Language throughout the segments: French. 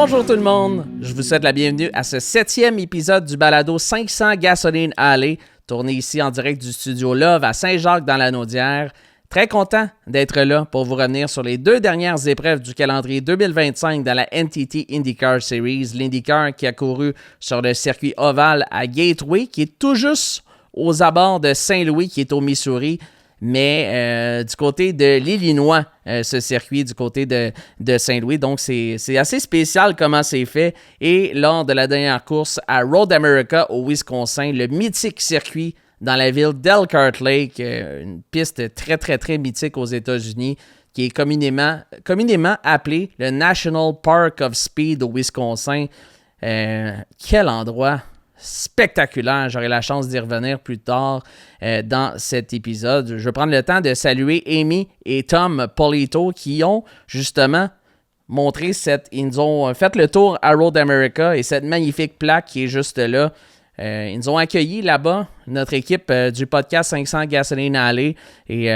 Bonjour tout le monde, je vous souhaite la bienvenue à ce 7e épisode du balado 500 Gasoline Alley, tourné ici en direct du studio Love à Saint-Jacques dans la Naudière. Très content d'être là pour vous revenir sur les 2 dernières épreuves du calendrier 2025 dans la NTT IndyCar Series. L'IndyCar qui a couru sur le circuit ovale à Gateway, qui est tout juste aux abords de Saint-Louis, qui est au Missouri. Mais du côté de l'Illinois, ce circuit du côté de Saint-Louis. Donc, c'est assez spécial comment c'est fait. Et lors de la dernière course à Road America au Wisconsin, le mythique circuit dans la ville d'Elkhart Lake, une piste très, très, très mythique aux États-Unis, qui est communément appelé le National Park of Speed au Wisconsin. Quel endroit spectaculaire. J'aurai la chance d'y revenir plus tard dans cet épisode. Je vais prendre le temps de saluer Amy et Tom Polito qui ont justement montré ils ont fait le tour à Road America et cette magnifique plaque qui est juste là. Ils nous ont accueillis là-bas, notre équipe du podcast 500 Gasoline Alley, et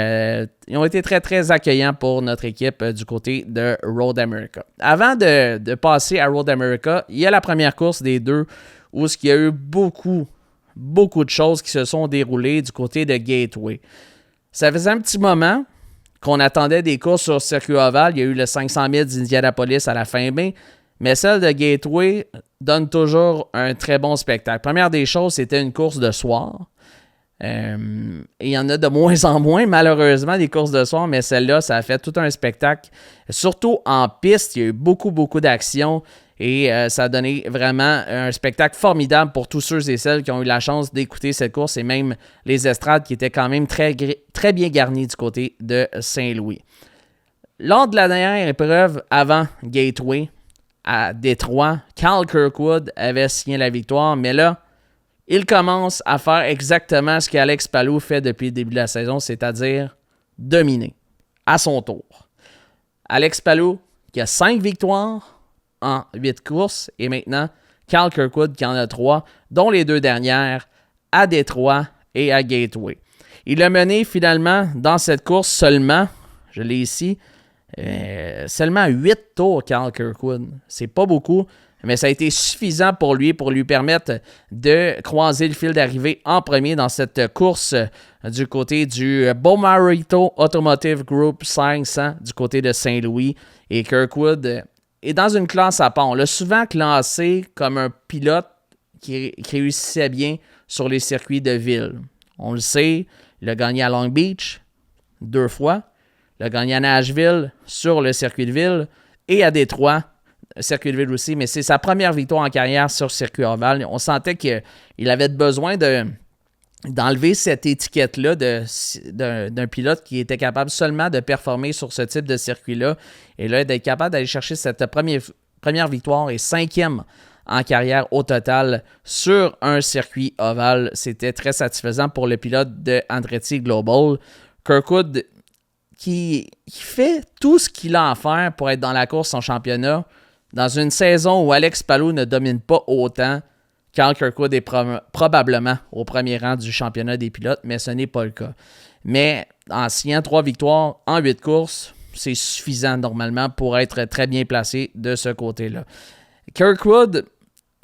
ils ont été très, très accueillants pour notre équipe du côté de Road America. Avant de passer à Road America, il y a la première course des deux où il y a eu beaucoup de choses qui se sont déroulées du côté de Gateway. Ça faisait un petit moment qu'on attendait des courses sur circuit ovale. Il y a eu le 500 000 d'Indianapolis à la fin mai, mais celle de Gateway donne toujours un très bon spectacle. Première des choses, c'était une course de soir. Et il y en a de moins en moins, malheureusement, des courses de soir, mais celle-là, ça a fait tout un spectacle. Surtout en piste, il y a eu beaucoup d'action. Et ça a donné vraiment un spectacle formidable pour tous ceux et celles qui ont eu la chance d'écouter cette course et même les estrades qui étaient quand même très bien garnies du côté de Saint-Louis. Lors de la dernière épreuve avant Gateway à Détroit, Cal Kirkwood avait signé la victoire, mais là, il commence à faire exactement ce qu'Alex Palou fait depuis le début de la saison, c'est-à-dire dominer à son tour. Alex Palou qui a 5 victoires en 8 courses, et maintenant Cal Kirkwood qui en a 3, dont les 2 dernières à Détroit et à Gateway. Il a mené finalement dans cette course seulement, je l'ai ici, seulement 8 tours Cal Kirkwood. C'est pas beaucoup, mais ça a été suffisant pour lui permettre de croiser le fil d'arrivée en premier dans cette course du côté du Bomarito Automotive Group 500 du côté de Saint-Louis. Et Kirkwood est dans une classe à part. On l'a souvent classé comme un pilote qui réussissait bien sur les circuits de ville. On le sait, il a gagné à Long Beach 2 fois. Il a gagné à Nashville sur le circuit de ville et à Détroit, circuit de ville aussi. Mais c'est sa première victoire en carrière sur circuit ovale. On sentait qu'il avait besoin d'enlever cette étiquette-là d'un pilote qui était capable seulement de performer sur ce type de circuit-là. Et là, d'être capable d'aller chercher cette première victoire et 5e en carrière au total sur un circuit ovale, c'était très satisfaisant pour le pilote de Andretti Global. Kirkwood qui fait tout ce qu'il a à faire pour être dans la course en championnat dans une saison où Alex Palou ne domine pas autant. Cal Kirkwood est probablement au premier rang du championnat des pilotes, mais ce n'est pas le cas. Mais en signant 3 victoires en 8 courses, c'est suffisant normalement pour être très bien placé de ce côté-là. Kirkwood,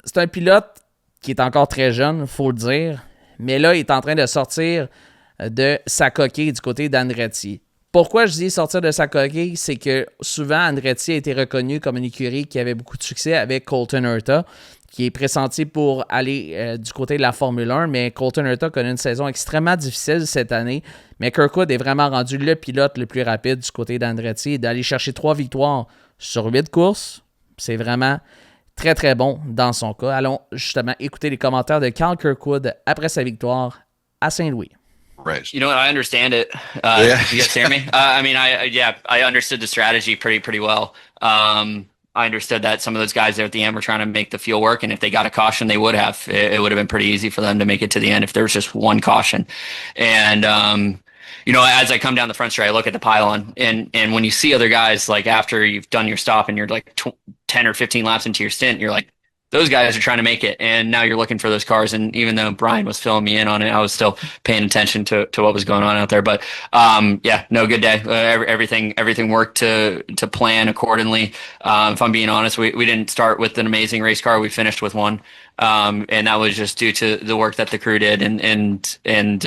c'est un pilote qui est encore très jeune, il faut le dire, mais là, il est en train de sortir de sa coquille du côté d'Andretti. Pourquoi je dis sortir de sa coquille? C'est que souvent, Andretti a été reconnu comme une écurie qui avait beaucoup de succès avec Colton Herta, qui est pressenti pour aller du côté de la Formule 1, mais Colton Herta connaît une saison extrêmement difficile cette année. Mais Kirkwood est vraiment rendu le pilote le plus rapide du côté d'Andretti. Et d'aller chercher 3 victoires sur 8 courses, c'est vraiment très, très bon dans son cas. Allons justement écouter les commentaires de Cal Kirkwood après sa victoire à Saint-Louis. Right. You know what? I understand it. You guys hear me? I understood the strategy pretty well. I understood that some of those guys there at the end were trying to make the fuel work, and if they got a caution, they would have. It would have been pretty easy for them to make it to the end if there was just one caution. And as I come down the front straight, I look at the pylon, and when you see other guys, like after you've done your stop and you're like 10 or 15 laps into your stint, you're like, those guys are trying to make it, and now you're looking for those cars. And even though Brian was filling me in on it, I was still paying attention to what was going on out there. But yeah, no, good day. Everything worked to plan accordingly. If I'm being honest, we didn't start with an amazing race car. We finished with one. And that was just due to the work that the crew did and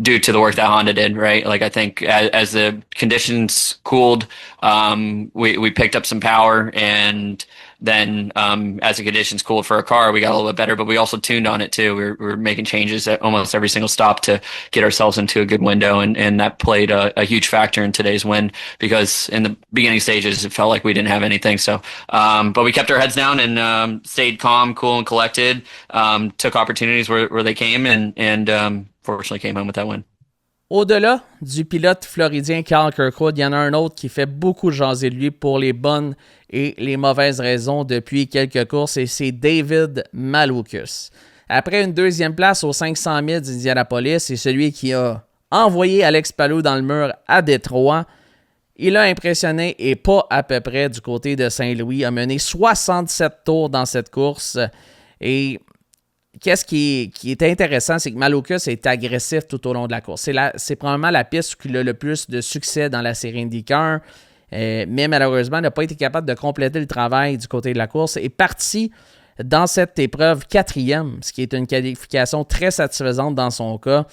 due to the work that Honda did, right? Like I think as the conditions cooled, we picked up some power, and then as the conditions cooled for a car, we got a little bit better, but we also tuned on it too. We were making changes at almost every single stop to get ourselves into a good window, and that played a huge factor in today's win, because in the beginning stages, it felt like we didn't have anything. So, but we kept our heads down and stayed calm, cool, and collected, took opportunities where they came, and fortunately came home with that win. Au-delà du pilote floridien Carl Kirkwood, il y en a un autre qui fait beaucoup jaser de lui pour les bonnes et les mauvaises raisons depuis quelques courses, et c'est David Malukas. Après une deuxième place aux 500 000 d'Indianapolis, c'est celui qui a envoyé Alex Palou dans le mur à Détroit. Il a impressionné, et pas à peu près, du côté de Saint-Louis. A mené 67 tours dans cette course. Et qu'est-ce qui est intéressant, c'est que Malukas est agressif tout au long de la course. C'est probablement la piste où il a le plus de succès dans la série IndyCar. Mais malheureusement, il n'a pas été capable de compléter le travail du côté de la course. Il est parti dans cette épreuve 4e, ce qui est une qualification très satisfaisante dans son cas.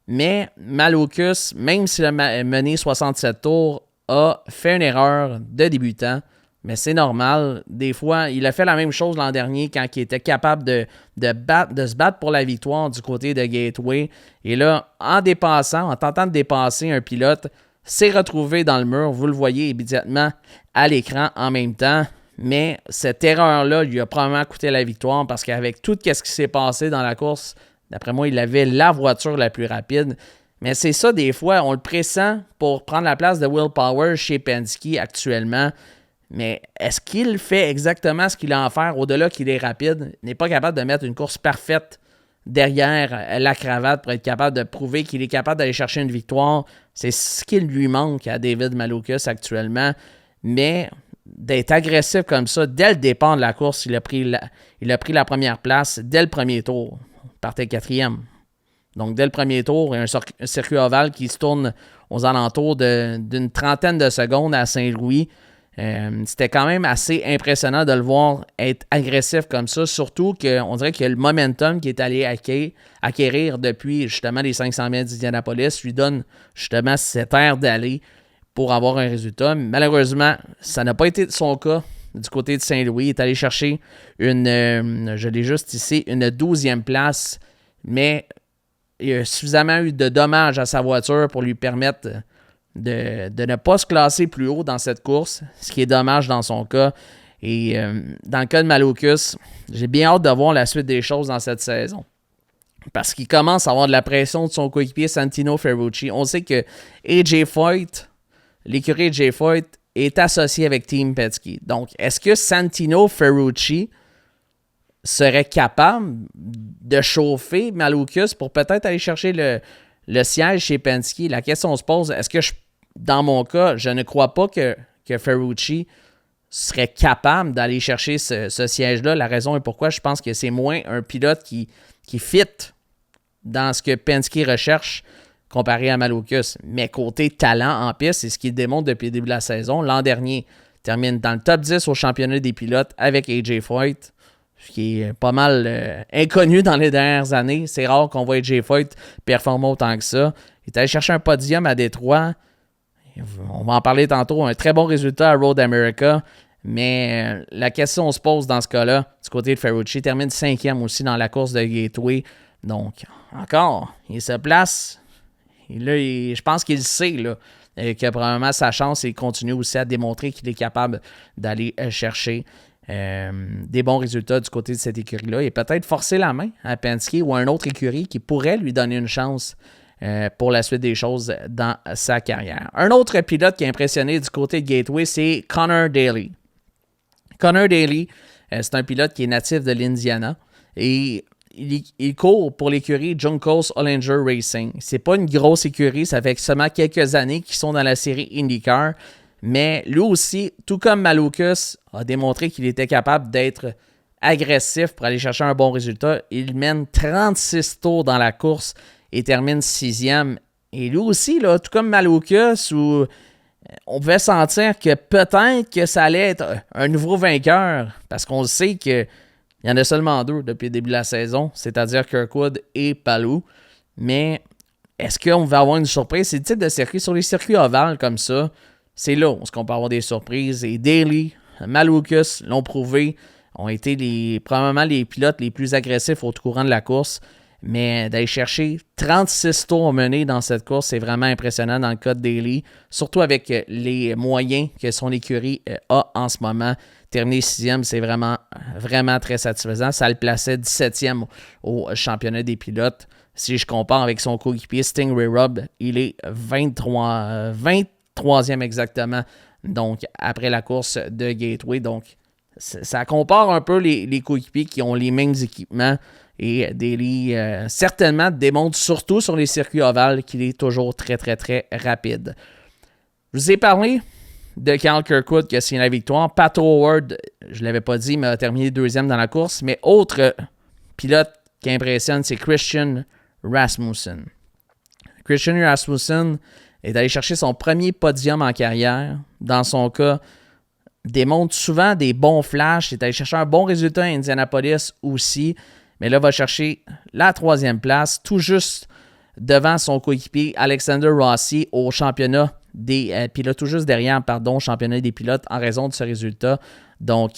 Mais Malukas, même s'il a mené 67 tours, a fait une erreur de débutant. Mais c'est normal. Des fois, il a fait la même chose l'an dernier quand il était capable de se battre pour la victoire du côté de Gateway. Et là, en tentant de dépasser un pilote, s'est retrouvé dans le mur. Vous le voyez immédiatement à l'écran en même temps. Mais cette erreur-là lui a probablement coûté la victoire, parce qu'avec tout ce qui s'est passé dans la course, d'après moi, il avait la voiture la plus rapide. Mais c'est ça, des fois, on le pressent pour prendre la place de Will Power chez Penske actuellement. Mais est-ce qu'il fait exactement ce qu'il a à faire, au-delà qu'il est rapide? Il n'est pas capable de mettre une course parfaite derrière la cravate pour être capable de prouver qu'il est capable d'aller chercher une victoire. C'est ce qu'il lui manque à David Malukas actuellement. Mais d'être agressif comme ça, dès le départ de la course, il a pris la première place dès le premier tour. Il partait 4e. Donc, dès le premier tour, il y a un circuit ovale qui se tourne aux alentours d'une trentaine de secondes à Saint-Louis. C'était quand même assez impressionnant de le voir être agressif comme ça, surtout qu'on dirait que le momentum qu'il est allé acquérir depuis justement les 500 000 d'Indianapolis lui donne justement cette air d'aller pour avoir un résultat. Malheureusement, ça n'a pas été son cas du côté de Saint-Louis. Il est allé chercher je l'ai juste ici, une 12e place, mais il a suffisamment eu de dommages à sa voiture pour lui permettre de ne pas se classer plus haut dans cette course, ce qui est dommage dans son cas. Et dans le cas de Malukas, j'ai bien hâte de voir la suite des choses dans cette saison, parce qu'il commence à avoir de la pression de son coéquipier Santino Ferrucci. On sait que AJ Foyt, l'écurie AJ Foyt, est associé avec Team Penske. Donc, est-ce que Santino Ferrucci serait capable de chauffer Malukas pour peut-être aller chercher le siège chez Penske? La question se pose, est-ce que dans mon cas, je ne crois pas que Ferrucci serait capable d'aller chercher ce siège-là. La raison est pourquoi je pense que c'est moins un pilote qui fit dans ce que Penske recherche comparé à Malukas. Mais côté talent en piste, c'est ce qu'il démontre depuis le début de la saison. L'an dernier, il termine dans le top 10 au championnat des pilotes avec AJ Foyt, ce qui est pas mal inconnu dans les dernières années. C'est rare qu'on voit AJ Foyt performer autant que ça. Il est allé chercher un podium à Détroit. On va en parler tantôt. Un très bon résultat à Road America. Mais la question se pose dans ce cas-là, du côté de Ferrucci. Il termine 5e aussi dans la course de Gateway. Donc, encore, il se place. Et là, je pense qu'il sait là, qu'il a probablement sa chance, et il continue aussi à démontrer qu'il est capable d'aller chercher des bons résultats du côté de cette écurie-là, et peut-être forcer la main à Penske ou à une autre écurie qui pourrait lui donner une chance pour la suite des choses dans sa carrière. Un autre pilote qui a impressionné du côté de Gateway, c'est Connor Daly. Connor Daly, c'est un pilote qui est natif de l'Indiana, et il court pour l'écurie Juncos Hollinger Racing. C'est pas une grosse écurie, ça fait seulement quelques années qu'ils sont dans la série IndyCar, mais lui aussi, tout comme Malukas, a démontré qu'il était capable d'être agressif pour aller chercher un bon résultat. Il mène 36 tours dans la course et termine 6e. Et lui aussi, là, tout comme Malukas, où on pouvait sentir que peut-être que ça allait être un nouveau vainqueur, parce qu'on sait qu'il y en a seulement 2 depuis le début de la saison, c'est-à-dire Kirkwood et Palou. Mais est-ce qu'on va avoir une surprise? C'est le type de circuit. Sur les circuits ovales comme ça, c'est là où on peut avoir des surprises. Et Daly, Malukas l'ont prouvé, ont été probablement les pilotes les plus agressifs au courant de la course. Mais d'aller chercher 36 tours menés dans cette course, c'est vraiment impressionnant dans le cas de Daly, surtout avec les moyens que son écurie a en ce moment. Terminer 6e, c'est vraiment, vraiment très satisfaisant. Ça le plaçait 17e au championnat des pilotes. Si je compare avec son coéquipier Stingray Robb, il est 23e exactement, donc après la course de Gateway. Donc, ça compare un peu les coéquipiers qui ont les mêmes équipements. Et Daly, certainement, démontre surtout sur les circuits ovales qu'il est toujours très, très, très rapide. Je vous ai parlé de Cal Kirkwood qui a signé la victoire. Pat Howard, je ne l'avais pas dit, mais a terminé 2e dans la course. Mais autre pilote qui impressionne, c'est Christian Rasmussen. Christian Rasmussen est allé chercher son premier podium en carrière. Dans son cas, démontre souvent des bons flashs. Il est allé chercher un bon résultat à Indianapolis aussi. Mais là, va chercher la 3e place, tout juste devant son coéquipier Alexander Rossi au championnat des pilotes, tout juste derrière, championnat des pilotes en raison de ce résultat. Donc,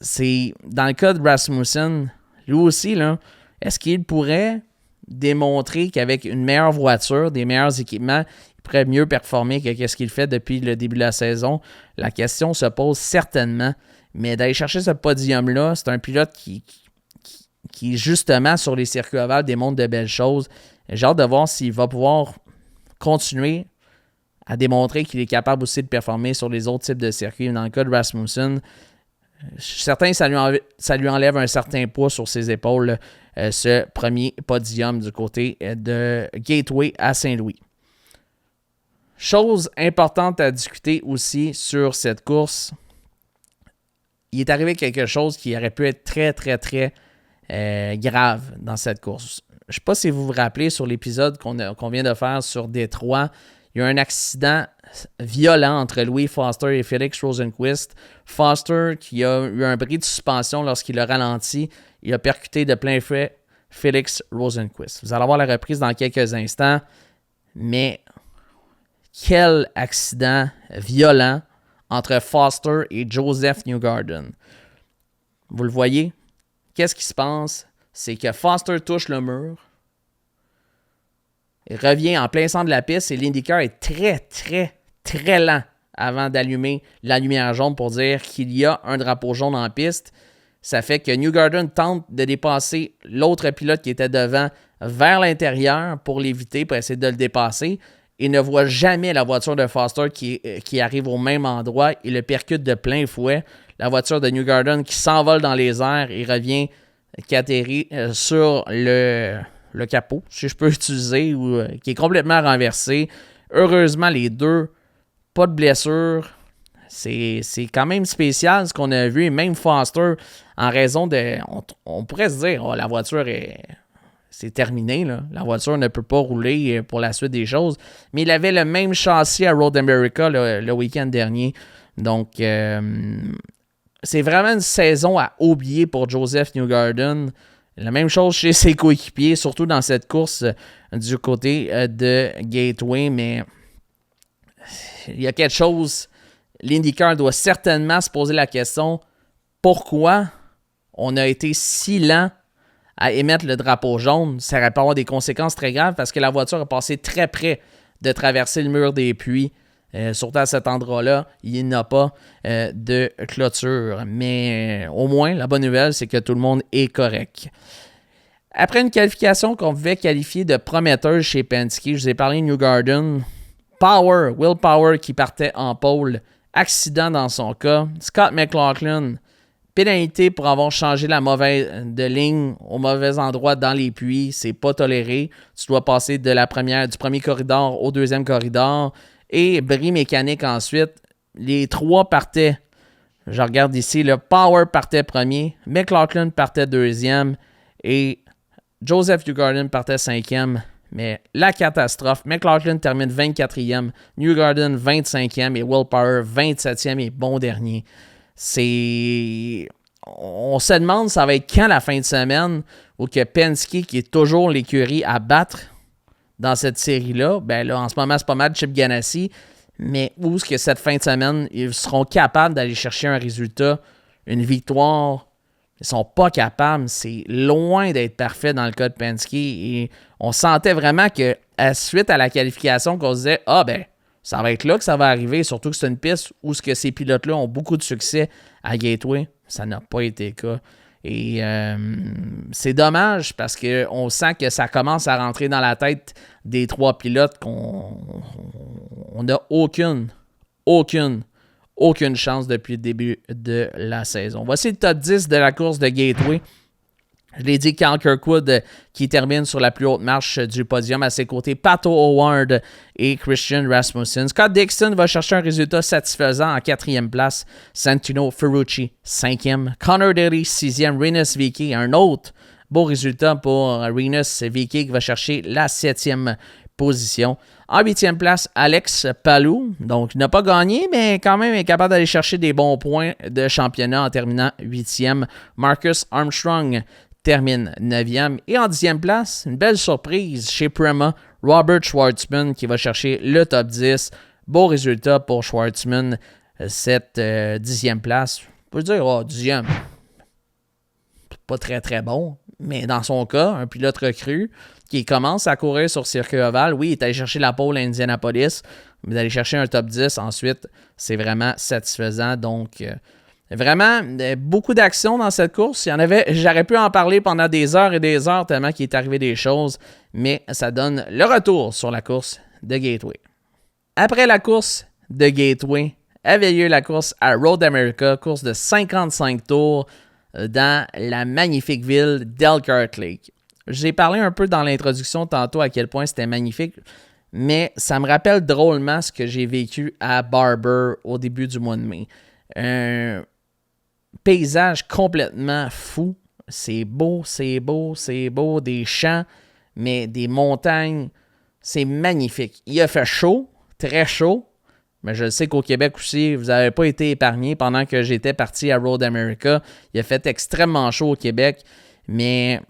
c'est dans le cas de Rasmussen, lui aussi, là, est-ce qu'il pourrait démontrer qu'avec une meilleure voiture, des meilleurs équipements, il pourrait mieux performer que ce qu'il fait depuis le début de la saison? La question se pose certainement. Mais d'aller chercher ce podium-là, c'est un pilote qui justement, sur les circuits ovales, démontre de belles choses. J'ai hâte de voir s'il va pouvoir continuer à démontrer qu'il est capable aussi de performer sur les autres types de circuits. Dans le cas de Rasmussen, certains, ça lui enlève un certain poids sur ses épaules, ce premier podium du côté de Gateway à Saint-Louis. Chose importante à discuter aussi sur cette course, il est arrivé quelque chose qui aurait pu être très, très, très grave dans cette course. Je ne sais pas si vous vous rappelez sur l'épisode qu'on vient de faire sur Détroit, il y a eu un accident violent entre Louis Foster et Felix Rosenqvist. Foster, qui a eu un bris de suspension lorsqu'il a ralenti, il a percuté de plein fouet Felix Rosenqvist. Vous allez avoir la reprise dans quelques instants, mais quel accident violent entre Foster et Joseph Newgarden. Vous le voyez? Qu'est-ce qui se passe? C'est que Foster touche le mur, il revient en plein centre de la piste et l'IndyCar est très, très, très lent avant d'allumer la lumière jaune pour dire qu'il y a un drapeau jaune en piste. Ça fait que Newgarden tente de dépasser l'autre pilote qui était devant vers l'intérieur pour l'éviter, pour essayer de le dépasser. Il ne voit jamais la voiture de Foster qui arrive au même endroit. Il le percute de plein fouet. La voiture de Newgarden qui s'envole dans les airs et revient, qui atterrit sur le capot, si je peux utiliser, ou qui est complètement renversé. Heureusement, les deux, pas de blessure. C'est quand même spécial ce qu'on a vu. Et même Foster, en raison de... On pourrait se dire, la voiture c'est terminé, là. La voiture ne peut pas rouler pour la suite des choses. Mais il avait le même châssis à Road America le week-end dernier. Donc, c'est vraiment une saison à oublier pour Joseph Newgarden. La même chose chez ses coéquipiers, surtout dans cette course du côté de Gateway. Mais il y a quelque chose... L'IndyCar doit certainement se poser la question pourquoi on a été si lent à émettre le drapeau jaune. Ça aurait pu avoir des conséquences très graves parce que la voiture a passé très près de traverser le mur des puits. Surtout à cet endroit-là, il n'y a pas de clôture. Mais au moins, la bonne nouvelle, c'est que tout le monde est correct. Après une qualification qu'on pouvait qualifier de prometteuse chez Penske, je vous ai parlé de Newgarden. Will Power qui partait en pole. Accident dans son cas. Scott McLaughlin, pénalité pour avoir changé de ligne au mauvais endroit dans les puits. C'est pas toléré. Tu dois passer du premier corridor au deuxième corridor. Et bris mécanique ensuite. Les trois partaient je regarde ici, le Power partait premier, McLaughlin partait deuxième et Joseph Newgarden partait cinquième. Mais la catastrophe, McLaughlin termine 24e, Newgarden 25e et Will Power 27e et bon dernier. On se demande ça va être quand la fin de semaine où que Penske, qui est toujours l'écurie à battre dans cette série-là, ben là, en ce moment, c'est pas mal Chip Ganassi, mais où est-ce que cette fin de semaine, ils seront capables d'aller chercher un résultat, une victoire. Ils sont pas capables. C'est loin d'être parfait dans le cas de Penske. Et on sentait vraiment que, suite à la qualification, qu'on se disait, ça va être là que ça va arriver, surtout que c'est une piste où ce que ces pilotes-là ont beaucoup de succès à Gateway. Ça n'a pas été le cas. Et c'est dommage parce qu'on sent que ça commence à rentrer dans la tête des trois pilotes qu'on n'a aucune chance depuis le début de la saison. Voici le top 10 de la course de Gateway. Je l'ai dit, Cal Kirkwood qui termine sur la plus haute marche du podium à ses côtés, Pato O'Ward et Christian Rasmussen. Scott Dixon va chercher un résultat satisfaisant en 4e place. Santino Ferrucci, 5e. Connor Daly, 6e. Rinus VeeKay, un autre beau résultat pour Rinus VeeKay qui va chercher la 7e position. En 8e place, Alex Palou. Donc, il n'a pas gagné, mais quand même est capable d'aller chercher des bons points de championnat en terminant 8e. Marcus Armstrong termine 9e. Et en 10e place, une belle surprise chez Prema, Robert Schwartzman qui va chercher le top 10. Beau résultat pour Schwartzman, cette 10e place. On peut dire, 10e, pas très très bon, mais dans son cas, un pilote recru qui commence à courir sur circuit ovale. Oui, il est allé chercher la pole à Indianapolis, mais d'aller chercher un top 10 ensuite, c'est vraiment satisfaisant. Donc, vraiment, beaucoup d'actions dans cette course. Il y en avait, j'aurais pu en parler pendant des heures et des heures tellement qu'il est arrivé des choses, mais ça donne le retour sur la course de Gateway. Après la course de Gateway, avait lieu la course à Road America, course de 55 tours dans la magnifique ville d'Elkhart Lake. J'ai parlé un peu dans l'introduction tantôt à quel point c'était magnifique, mais ça me rappelle drôlement ce que j'ai vécu à Barber au début du mois de mai. Un paysage complètement fou. C'est beau, des champs, mais des montagnes. C'est magnifique. Il a fait chaud, très chaud, mais je sais qu'au Québec aussi, vous n'avez pas été épargné pendant que j'étais parti à Road America. Il a fait extrêmement chaud au Québec, mais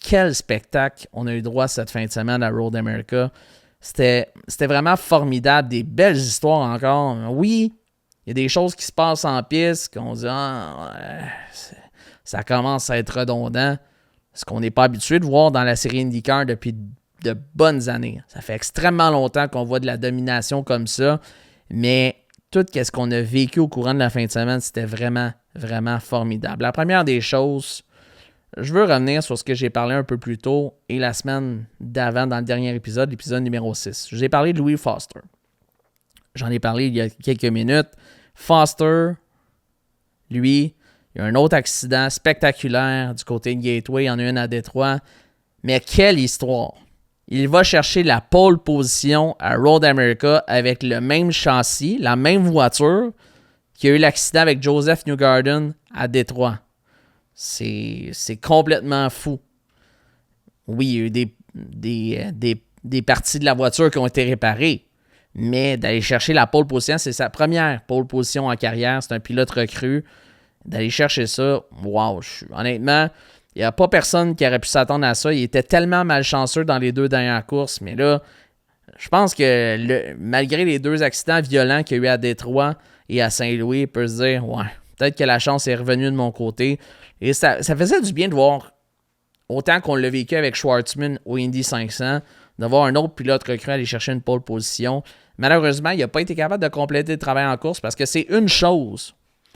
quel spectacle on a eu droit cette fin de semaine à Road America. C'était vraiment formidable, des belles histoires encore. Oui, il y a des choses qui se passent en piste qu'on dit ça commence à être redondant. Ce qu'on n'est pas habitué de voir dans la série IndyCar depuis de bonnes années. Ça fait extrêmement longtemps qu'on voit de la domination comme ça, mais tout ce qu'on a vécu au courant de la fin de semaine, c'était vraiment, vraiment formidable. La première des choses, je veux revenir sur ce que j'ai parlé un peu plus tôt et la semaine d'avant dans le dernier épisode, l'épisode numéro 6. J'ai parlé de Louis Foster. J'en ai parlé il y a quelques minutes. Foster, lui, il y a un autre accident spectaculaire du côté de Gateway. Il y en a une à Détroit. Mais quelle histoire! Il va chercher la pole position à Road America avec le même châssis, la même voiture qui a eu l'accident avec Joseph Newgarden à Détroit. C'est complètement fou. Oui, il y a eu des parties de la voiture qui ont été réparées, mais d'aller chercher la pole position, c'est sa première pole position en carrière. C'est un pilote recru. D'aller chercher ça, wow, honnêtement, il n'y a pas personne qui aurait pu s'attendre à ça. Il était tellement malchanceux dans les 2 dernières courses, mais là, je pense que malgré les 2 accidents violents qu'il y a eu à Détroit et à Saint-Louis, il peut se dire, ouais, peut-être que la chance est revenue de mon côté. Et ça faisait du bien de voir, autant qu'on l'a vécu avec Schwartzman au Indy 500, de voir un autre pilote recru aller chercher une pole position. Malheureusement, il n'a pas été capable de compléter le travail en course parce que c'est une chose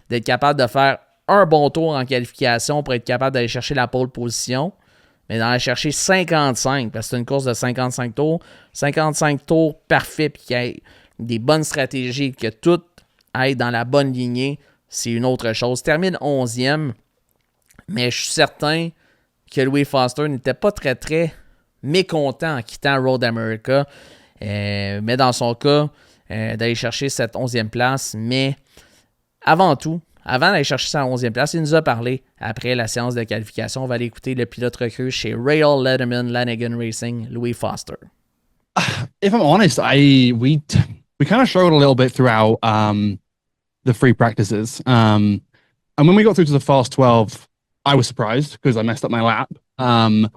d'être capable de faire un bon tour en qualification pour être capable d'aller chercher la pole position, mais d'aller chercher 55, parce que c'est une course de 55 tours parfaits, puis qu'il y ait des bonnes stratégies, que tout aille dans la bonne lignée, c'est une autre chose. Termine 11e, mais je suis certain que Louis Foster n'était pas très, très mécontent en quittant Road America, mais dans son cas, d'aller chercher cette 11e place, mais avant tout, avant d'aller chercher sa 11e place, il nous a parlé après la séance de qualification. On va aller écouter le pilote recrue chez Rail Letterman Lanigan Racing, Louis Foster. If I'm honest, we kind of struggled a little bit throughout the free practices. And when we got through to the fast 12, I was surprised because I messed up my lap. And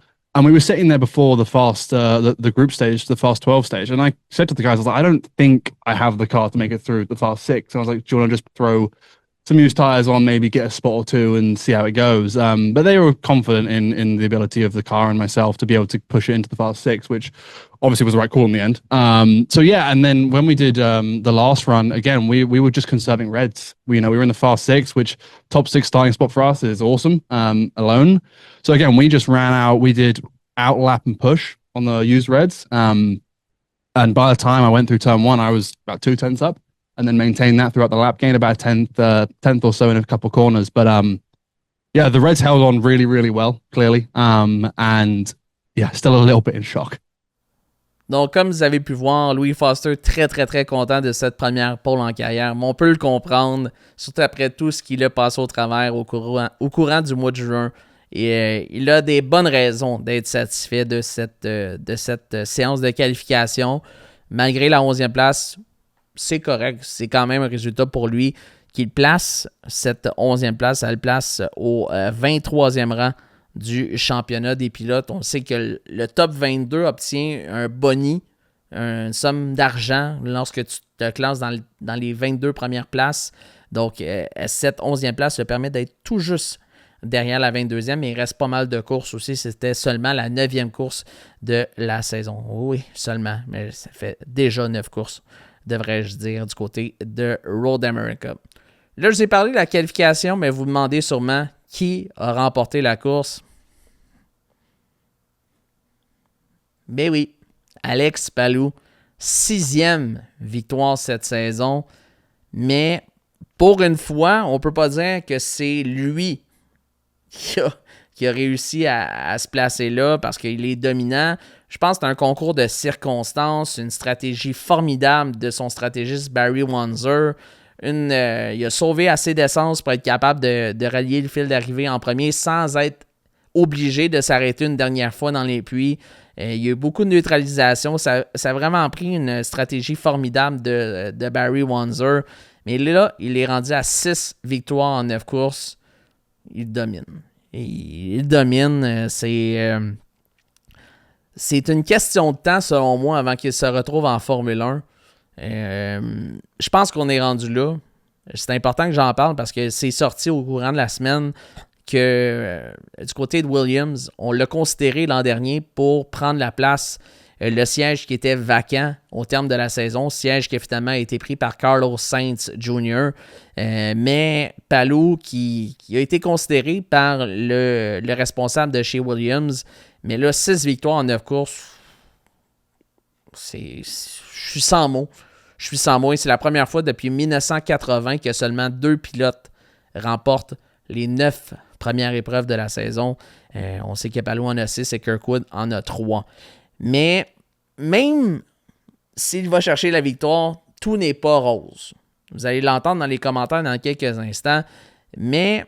we were sitting there before the fast, the group stage, the fast 12 stage. And I said to the guys, I was like, I don't think I have the car to make it through the fast 6. And I was like, do you want to just throw some used tires on, maybe get a spot or two and see how it goes? But they were confident in the ability of the car and myself to be able to push it into the fast 6, which obviously was the right call in the end. So yeah, and then when we did the last run, again, we were just conserving reds. We were in the fast 6, which top 6 starting spot for us is awesome alone. So again, we just ran out. We did out lap and push on the used reds. And by the time I went through turn 1, I was about 2 tenths up, and then maintained that throughout the lap, gained about a tenth or so in a couple of corners. But yeah, the reds held on really, really well, clearly. And yeah, still a little bit in shock. Donc, comme vous avez pu voir, Louis Foster très, très, très content de cette première pole en carrière. Mais on peut le comprendre, surtout après tout ce qu'il a passé au travers au courant du mois de juin. Et il a des bonnes raisons d'être satisfait de cette séance de qualification. Malgré la 11e place, c'est correct. C'est quand même un résultat pour lui qu'il place cette 11e place. Elle le place au 23e rang du championnat des pilotes. On sait que le top 22 obtient un boni, une somme d'argent lorsque tu te classes dans les 22 premières places. Donc, cette 11e place te permet d'être tout juste derrière la 22e, mais il reste pas mal de courses aussi. C'était seulement la 9e course de la saison. Oui, seulement, mais ça fait déjà 9 courses, devrais-je dire, du côté de Road America. Là, je vous ai parlé de la qualification, mais vous vous demandez sûrement qui a remporté la course. Ben oui, Alex Palou, 6e victoire cette saison, mais pour une fois, on ne peut pas dire que c'est lui qui a réussi à se placer là parce qu'il est dominant. Je pense que c'est un concours de circonstances, une stratégie formidable de son stratégiste Barry Wanzer. Il a sauvé assez d'essence pour être capable de rallier le fil d'arrivée en premier sans être obligé de s'arrêter une dernière fois dans les puits. Il y a eu beaucoup de neutralisation. Ça a vraiment pris une stratégie formidable de Barry Wanzer. Mais là, il est rendu à 6 victoires en 9 courses. Il domine. Il domine. C'est une question de temps, selon moi, avant qu'il se retrouve en Formule 1. Je pense qu'on est rendu là. C'est important que j'en parle parce que c'est sorti au courant de la semaine que du côté de Williams, on l'a considéré l'an dernier pour prendre la place, le siège qui était vacant au terme de la saison, siège qui a finalement été pris par Carlos Sainz Jr., mais Palou qui a été considéré par le responsable de chez Williams, mais là, 6 victoires en 9 courses, je suis sans mots. Je suis sans mots et c'est la première fois depuis 1980 que seulement 2 pilotes remportent les 9 premières épreuves de la saison. On sait que Palou en a 6 et Kirkwood en a 3. Mais même s'il va chercher la victoire, tout n'est pas rose. Vous allez l'entendre dans les commentaires dans quelques instants. Mais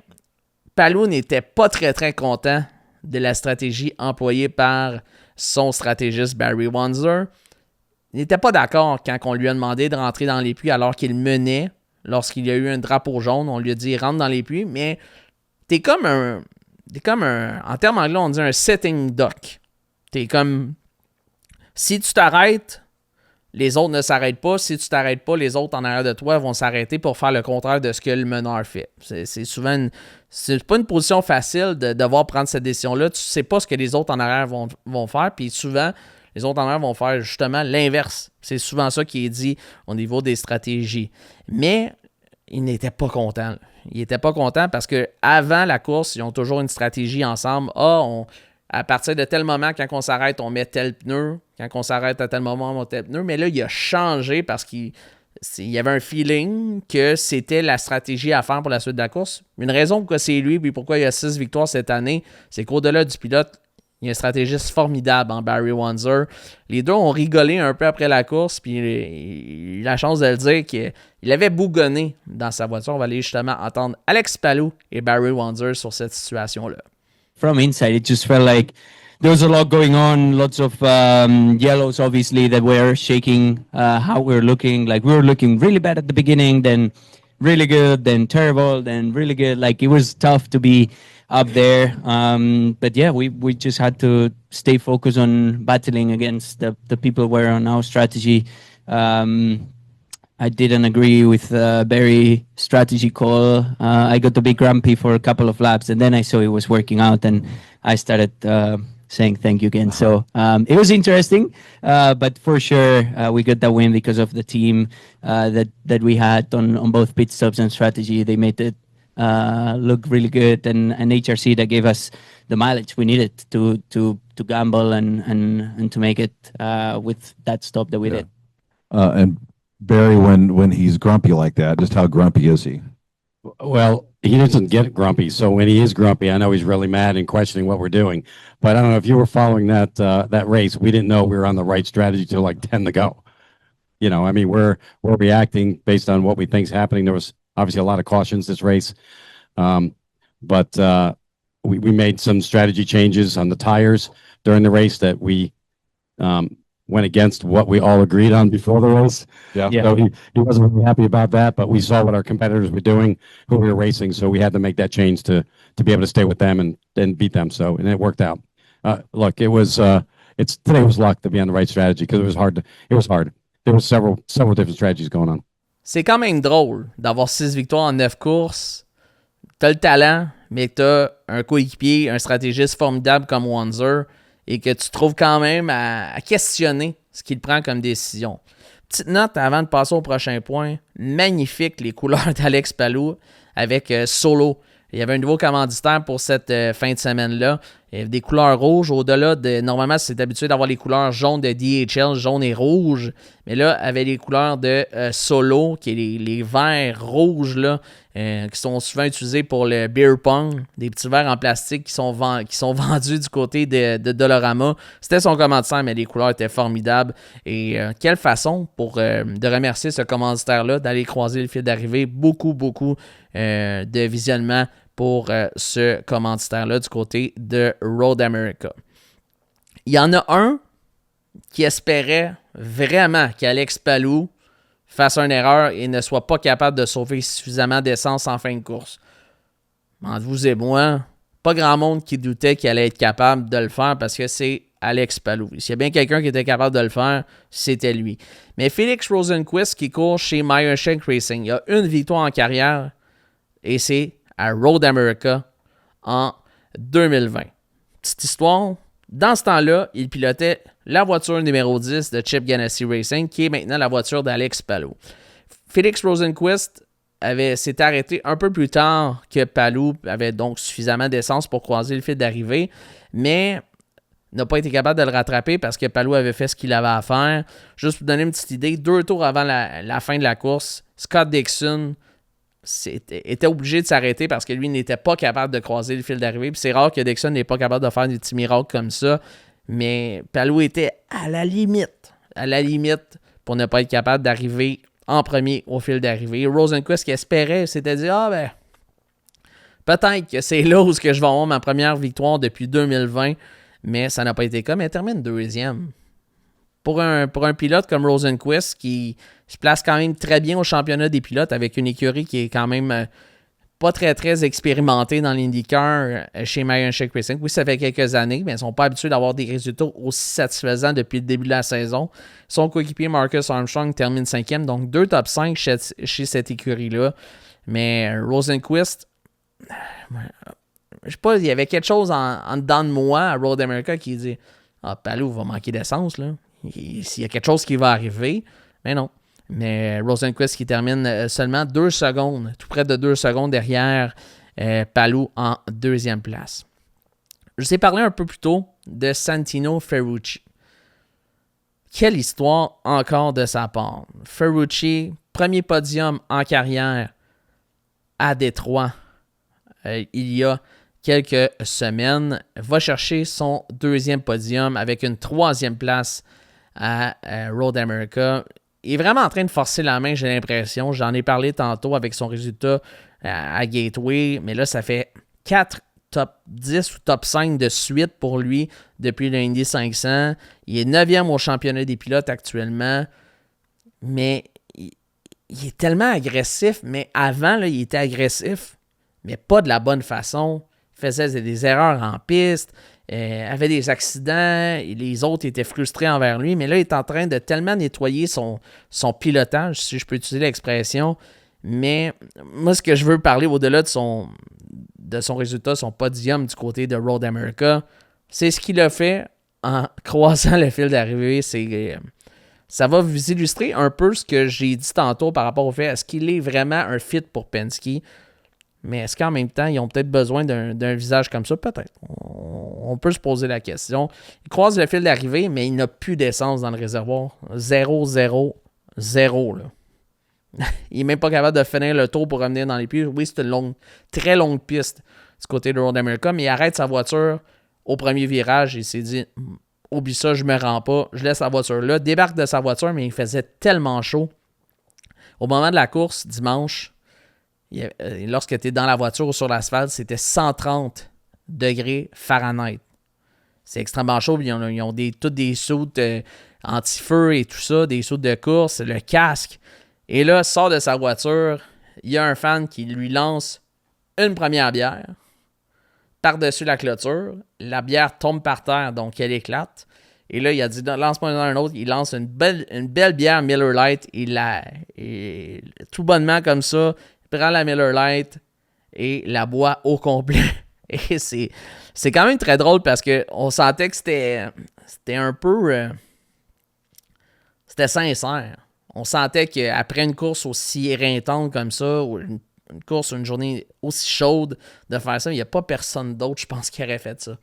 Palou n'était pas très très content de la stratégie employée par son stratégiste Barry Wanzer. Il n'était pas d'accord quand on lui a demandé de rentrer dans les puits alors qu'il menait. Lorsqu'il y a eu un drapeau jaune, on lui a dit rentre dans les puits, mais t'es comme un, en termes anglais, on dit un sitting duck. T'es comme, si tu t'arrêtes, les autres ne s'arrêtent pas. Si tu t'arrêtes pas, les autres en arrière de toi vont s'arrêter pour faire le contraire de ce que le meneur fait. C'est souvent c'est pas une position facile de devoir prendre cette décision-là. Tu sais pas ce que les autres en arrière vont faire, puis souvent, les autres en arrière vont faire justement l'inverse. C'est souvent ça qui est dit au niveau des stratégies. Mais il n'était pas content. Il n'était pas content parce qu'avant la course, ils ont toujours une stratégie ensemble. À partir de tel moment, quand on s'arrête, on met tel pneu. Quand on s'arrête à tel moment, on met tel pneu. Mais là, il a changé parce qu'il y avait un feeling que c'était la stratégie à faire pour la suite de la course. Une raison pourquoi c'est lui, puis pourquoi il a 6 victoires cette année, c'est qu'au-delà du pilote, Il y a un stratégiste formidable en Barry Wanzer. Les deux ont rigolé un peu après la course, puis il a eu la chance de le dire qu'il avait bougonné dans sa voiture. On va aller justement entendre Alex Palou et Barry Wanzer sur cette situation-là. From inside, it just felt like there was a lot going on, lots of yellows, obviously, that were shaking how we were looking. Like, we were looking really bad at the beginning, then really good, then terrible, then really good. Like, it was tough to be up there. But yeah, we just had to stay focused on battling against the people who were on our strategy. I didn't agree with Barry's strategy call. I got to be grumpy for a couple of laps, and then I saw it was working out, and I started saying thank you again. So it was interesting, but for sure we got that win because of the team that we had on both pit stops and strategy. They made it look really good, and HRC that gave us the mileage we needed to gamble and to make it with that stop that we did. And Barry, when he's grumpy like that, just how grumpy is he? Well, he doesn't get grumpy. So when he is grumpy, I know he's really mad and questioning what we're doing. But I don't know if you were following that race. We didn't know we were on the right strategy till like 10 to go. You know, I mean, we're reacting based on what we think's happening. There was obviously a lot of cautions this race, but we made some strategy changes on the tires during the race that we went against what we all agreed on before the race. Yeah. So he wasn't really happy about that, but we saw what our competitors were doing, who we were racing, so we had to make that change to be able to stay with them and beat them. So, and it worked out. Look, today was luck to be on the right strategy because it was hard. There were several different strategies going on. C'est quand même drôle d'avoir 6 victoires en 9 courses. T'as le talent, mais t'as un coéquipier, un stratégiste formidable comme Wanzer et que tu trouves quand même à questionner ce qu'il prend comme décision. Petite note avant de passer au prochain point. Magnifique les couleurs d'Alex Palou avec Solo. Il y avait un nouveau commanditaire pour cette fin de semaine-là. Il y avait des couleurs rouges au-delà de... Normalement, c'est habitué d'avoir les couleurs jaunes de DHL, jaune et rouge. Mais là, avec les couleurs de Solo, qui est les verres rouges, là, qui sont souvent utilisés pour le beer pong. Des petits verres en plastique qui sont vendus du côté de Dolorama. C'était son commanditaire, mais les couleurs étaient formidables. Et quelle façon de remercier ce commanditaire-là, d'aller croiser le fil d'arrivée. Beaucoup de visionnement pour ce commanditaire-là du côté de Road America. Il y en a un qui espérait vraiment qu'Alex Palou fasse une erreur et ne soit pas capable de sauver suffisamment d'essence en fin de course. Entre vous et moi, pas grand monde qui doutait qu'il allait être capable de le faire parce que c'est Alex Palou. S'il y a bien quelqu'un qui était capable de le faire, c'était lui. Mais Félix Rosenqvist qui court chez Meyer Shank Racing, il a une victoire en carrière et c'est à Road America en 2020. Petite histoire, dans ce temps-là, il pilotait la voiture numéro 10 de Chip Ganassi Racing, qui est maintenant la voiture d'Alex Palou. Félix Rosenqvist s'est arrêté un peu plus tard que Palou avait donc suffisamment d'essence pour croiser le fil d'arrivée, mais n'a pas été capable de le rattraper parce que Palou avait fait ce qu'il avait à faire. Juste pour donner une petite idée, 2 tours avant la fin de la course, Scott Dixon était obligé de s'arrêter parce que lui n'était pas capable de croiser le fil d'arrivée. Puis c'est rare que Dixon n'est pas capable de faire des petits miracles comme ça. Mais Palou était à la limite pour ne pas être capable d'arriver en premier au fil d'arrivée. Rosenqvist qui espérait, s'était dit peut-être que c'est là où je vais avoir ma première victoire depuis 2020, mais ça n'a pas été comme. Elle termine deuxième. Pour un pilote comme Rosenqvist qui se place quand même très bien au championnat des pilotes avec une écurie qui est quand même pas très très expérimentée dans l'IndyCar chez Meyer Shank Racing. Oui, ça fait quelques années, mais ils ne sont pas habitués d'avoir des résultats aussi satisfaisants depuis le début de la saison. Son coéquipier Marcus Armstrong termine 5e, donc 2 top 5 chez cette écurie-là. Mais Rosenqvist, je sais pas, il y avait quelque chose en dedans de moi à Road America qui dit Palou va manquer d'essence, là. S'il y a quelque chose qui va arriver, mais non. Mais Rosenqvist qui termine seulement 2 secondes, tout près de 2 secondes derrière Palou en 2e place. Je vous ai parlé un peu plus tôt de Santino Ferrucci. Quelle histoire encore de sa part. Ferrucci, premier podium en carrière à Détroit il y a quelques semaines, va chercher son 2e podium avec une 3e place à Road America. Il est vraiment en train de forcer la main, j'ai l'impression. J'en ai parlé tantôt avec son résultat à Gateway, mais là, ça fait 4 top 10 ou top 5 de suite pour lui depuis l'Indy 500. Il est 9e au championnat des pilotes actuellement, mais il est tellement agressif. Mais avant, là, il était agressif, mais pas de la bonne façon. Il faisait des erreurs en piste, avait des accidents, et les autres étaient frustrés envers lui, mais là, il est en train de tellement nettoyer son pilotage, si je peux utiliser l'expression. Mais moi, ce que je veux parler au-delà de son résultat, son podium du côté de Road America, c'est ce qu'il a fait en croisant le fil d'arrivée. Ça va vous illustrer un peu ce que j'ai dit tantôt par rapport au fait, est-ce qu'il est vraiment un fit pour Penske? Mais est-ce qu'en même temps, ils ont peut-être besoin d'un visage comme ça? Peut-être. On peut se poser la question. Il croise le fil d'arrivée, mais il n'a plus d'essence dans le réservoir. 0, 0, 0, là. Il n'est même pas capable de finir le tour pour revenir dans les pistes. Oui, c'est une très longue piste du côté de Road America, mais il arrête sa voiture au premier virage et il s'est dit « Oublie ça, je me rends pas, je laisse la voiture là. » Débarque de sa voiture, mais il faisait tellement chaud. Au moment de la course, dimanche, lorsque tu es dans la voiture ou sur l'asphalte, c'était 130 degrés Fahrenheit. C'est extrêmement chaud. Ils ont toutes des soutes anti-feu et tout ça, des soutes de course, le casque. Et là, sort de sa voiture, il y a un fan qui lui lance une première bière par-dessus la clôture. La bière tombe par terre, donc elle éclate. Et là, il a dit, lance-moi un autre. Il lance une belle bière Miller Lite. Et tout bonnement comme ça, il prend la Miller Lite et la boit au complet. Et c'est quand même très drôle parce qu'on sentait que c'était un peu... c'était sincère. On sentait qu'après une course aussi éreintante comme ça, ou une course, une journée aussi chaude, de faire ça, il n'y a pas personne d'autre, je pense, qui aurait fait ça.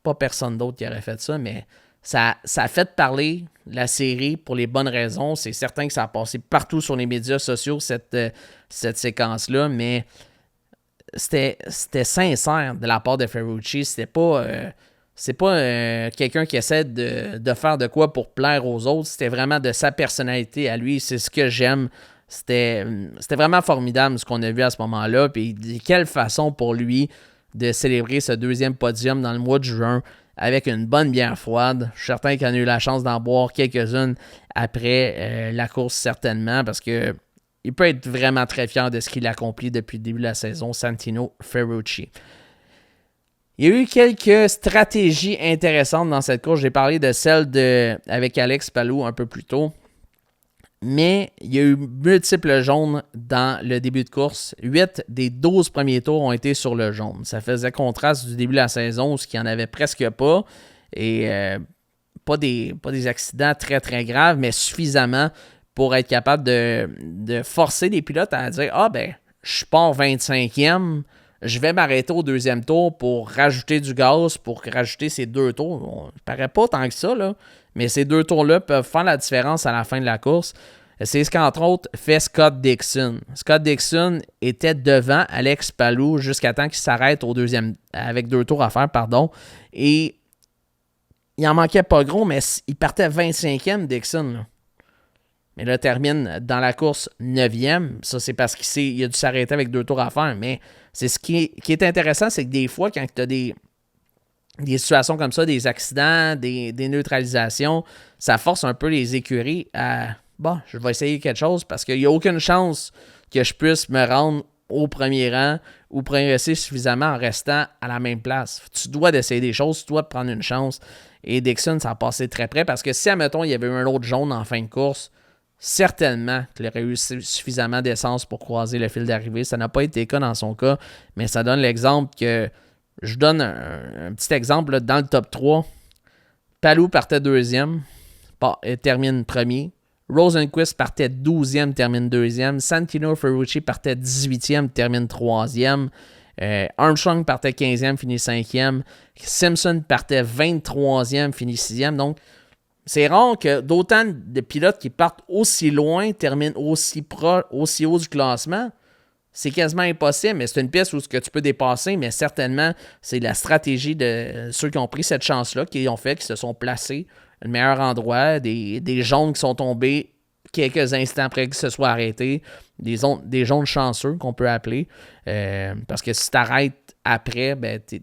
Pas personne d'autre qui aurait fait ça, mais ça a fait parler la série pour les bonnes raisons. C'est certain que ça a passé partout sur les médias sociaux, cette séquence-là, mais c'était sincère de la part de Ferrucci. C'est pas quelqu'un qui essaie de faire de quoi pour plaire aux autres. C'était vraiment de sa personnalité à lui. C'est ce que j'aime. C'était vraiment formidable ce qu'on a vu à ce moment-là. Puis quelle façon pour lui de célébrer ce 2e podium dans le mois de juin avec une bonne bière froide. Je suis certain qu'il en a eu la chance d'en boire quelques-unes après la course, certainement, parce que il peut être vraiment très fier de ce qu'il a accompli depuis le début de la saison, Santino Ferrucci. Il y a eu quelques stratégies intéressantes dans cette course. J'ai parlé de celle avec Alex Palou un peu plus tôt. Mais il y a eu multiples jaunes dans le début de course. 8 des 12 premiers tours ont été sur le jaune. Ça faisait contraste du début de la saison, ce qui en avait presque pas. Et pas des accidents très très graves, mais suffisamment pour être capable de forcer les pilotes à dire « Ah ben, je pars 25e. Je vais m'arrêter au 2e tour pour rajouter du gaz, pour rajouter ces 2 tours. » Ça paraît pas tant que ça, là, mais ces 2 tours-là peuvent faire la différence à la fin de la course. C'est ce qu'entre autres fait Scott Dixon. Scott Dixon était devant Alex Palou jusqu'à temps qu'il s'arrête au 2e, avec 2 tours à faire, pardon. Et il en manquait pas gros, mais il partait 25e, Dixon, là. Mais là, termine dans la course 9e. Ça, c'est parce qu'il a dû s'arrêter avec 2 tours à faire. Mais c'est ce qui est intéressant, c'est que des fois, quand tu as des situations comme ça, des accidents, des neutralisations, ça force un peu les écuries à « Bon, je vais essayer quelque chose parce qu'il n'y a aucune chance que je puisse me rendre au premier rang ou progresser suffisamment en restant à la même place. » Tu dois d'essayer des choses, tu dois prendre une chance. Et Dixon, ça a passé très près parce que si, admettons, il y avait eu un autre jaune en fin de course, certainement qu'il aurait eu suffisamment d'essence pour croiser le fil d'arrivée. Ça n'a pas été le cas dans son cas, mais ça donne l'exemple que... Je donne un petit exemple. Là, dans le top 3, Palou partait 2e, termine 1er. Rosenquist partait 12e, termine 2e. Santino Ferrucci partait 18e, termine 3e. Armstrong partait 15e, finit 5e. Simpson partait 23e, finit 6e. Donc, c'est rare que d'autant de pilotes qui partent aussi loin terminent aussi haut du classement. C'est quasiment impossible, mais c'est une piste où ce que tu peux dépasser, mais certainement, c'est la stratégie de ceux qui ont pris cette chance-là, qui se sont placés au meilleur endroit, des jaunes qui sont tombés quelques instants après que ce soit arrêté, des jaunes chanceux qu'on peut appeler, parce que si tu t'arrêtes après, ben, t'es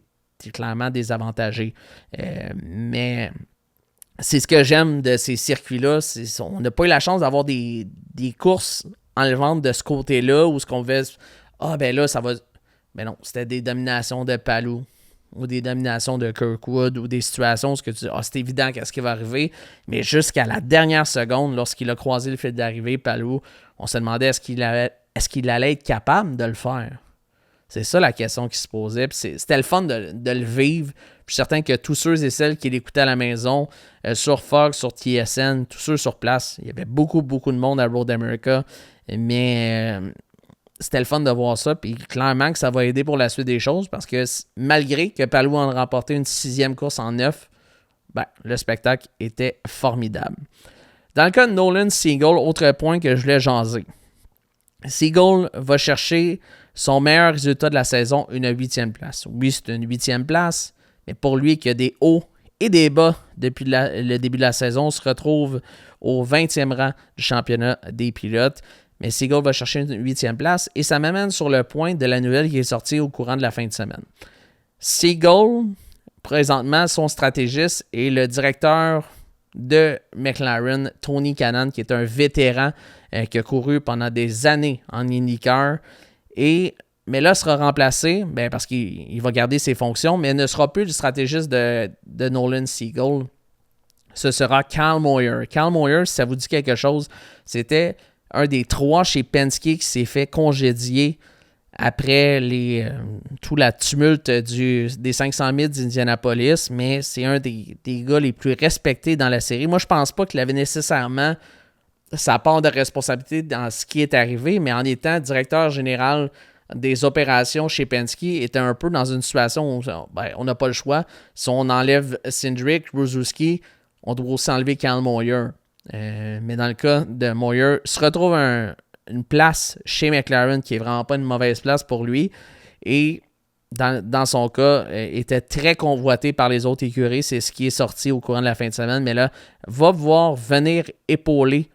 clairement désavantagé. Mais c'est ce que j'aime de ces circuits-là, on n'a pas eu la chance d'avoir des courses enlevantes de ce côté-là, où ce qu'on veut, ben là, ça va... Mais non, c'était des dominations de Palou, ou des dominations de Kirkwood, ou des situations où ce que tu dis, c'est évident qu'est-ce qui va arriver, mais jusqu'à la dernière seconde, lorsqu'il a croisé le fil d'arrivée, Palou, on se demandait est-ce qu'il allait être capable de le faire. C'est ça la question qui se posait. Puis c'était le fun de le vivre. Puis je suis certain que tous ceux et celles qui l'écoutaient à la maison, sur Fox, sur TSN, tous ceux sur place, il y avait beaucoup, beaucoup de monde à Road America. Mais c'était le fun de voir ça. Puis clairement que ça va aider pour la suite des choses parce que malgré que Palou en a remporté une 6e course en 9, ben, le spectacle était formidable. Dans le cas de Nolan Seagull, autre point que je voulais jaser. Seagull va chercher son meilleur résultat de la saison, une 8e place. Oui, c'est une 8e place, mais pour lui qui a des hauts et des bas depuis le début de la saison, on se retrouve au 20e rang du championnat des pilotes. Mais Seagull va chercher une 8e place et ça m'amène sur le point de la nouvelle qui est sortie au courant de la fin de semaine. Seagull, présentement, son stratégiste est le directeur de McLaren, Tony Kanaan, qui est un vétéran qui a couru pendant des années en IndyCar. Mais là, sera remplacé parce qu'il va garder ses fonctions, mais ne sera plus le stratégiste de Nolan Seagull. Ce sera Cal Moyer. Cal Moyer, si ça vous dit quelque chose, c'était un des 3 chez Penske qui s'est fait congédier après tout la tumulte des 500 000 d'Indianapolis, mais c'est un des gars les plus respectés dans la série. Moi, je pense pas qu'il avait nécessairement sa part de responsabilité dans ce qui est arrivé, mais en étant directeur général des opérations chez Penske, était un peu dans une situation où on n'a pas le choix. Si on enlève Cindric, Rosuski, on doit aussi enlever Cal Moyer. Mais dans le cas de Moyer, se retrouve une place chez McLaren qui est vraiment pas une mauvaise place pour lui. Et dans son cas, était très convoité par les autres écuries. C'est ce qui est sorti au courant de la fin de semaine. Mais là, va pouvoir venir épauler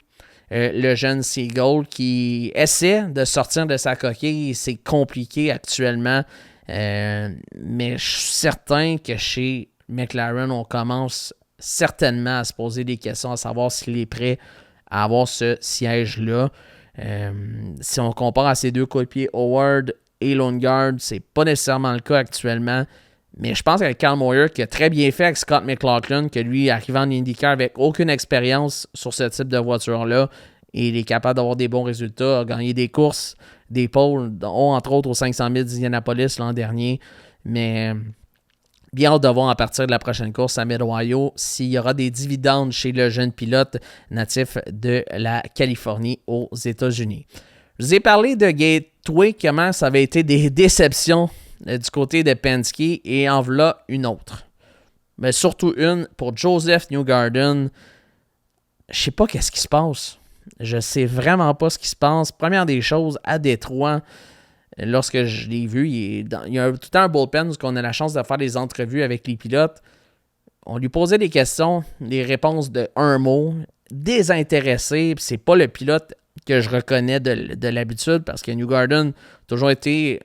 le jeune Seagull qui essaie de sortir de sa coquille. C'est compliqué actuellement. Mais je suis certain que chez McLaren, on commence certainement à se poser des questions, à savoir s'il est prêt à avoir ce siège-là. Si on compare à ses deux coéquipiers, Howard et Lundgaard, c'est pas nécessairement le cas actuellement. Mais je pense qu'avec Cal Moyer, qui a très bien fait avec Scott McLaughlin, que lui, arrivant en IndyCar avec aucune expérience sur ce type de voiture-là, et il est capable d'avoir des bons résultats, a gagné des courses, des pôles, entre autres aux 500 000 d'Indianapolis l'an dernier. Mais bien hâte de voir à partir de la prochaine course à Mid-Ohio s'il y aura des dividendes chez le jeune pilote natif de la Californie aux États-Unis. Je vous ai parlé de Gateway, comment ça avait été des déceptions du côté de Penske, et en voilà une autre. Mais surtout une pour Joseph Newgarden. Je sais pas qu'est-ce qui se passe. Je sais vraiment pas ce qui se passe. Première des choses, à Détroit, lorsque je l'ai vu, il y a tout le temps un bullpen où on a la chance de faire des entrevues avec les pilotes. On lui posait des questions, des réponses de un mot, désintéressé. C'est pas le pilote que je reconnais de l'habitude parce que Newgarden a toujours été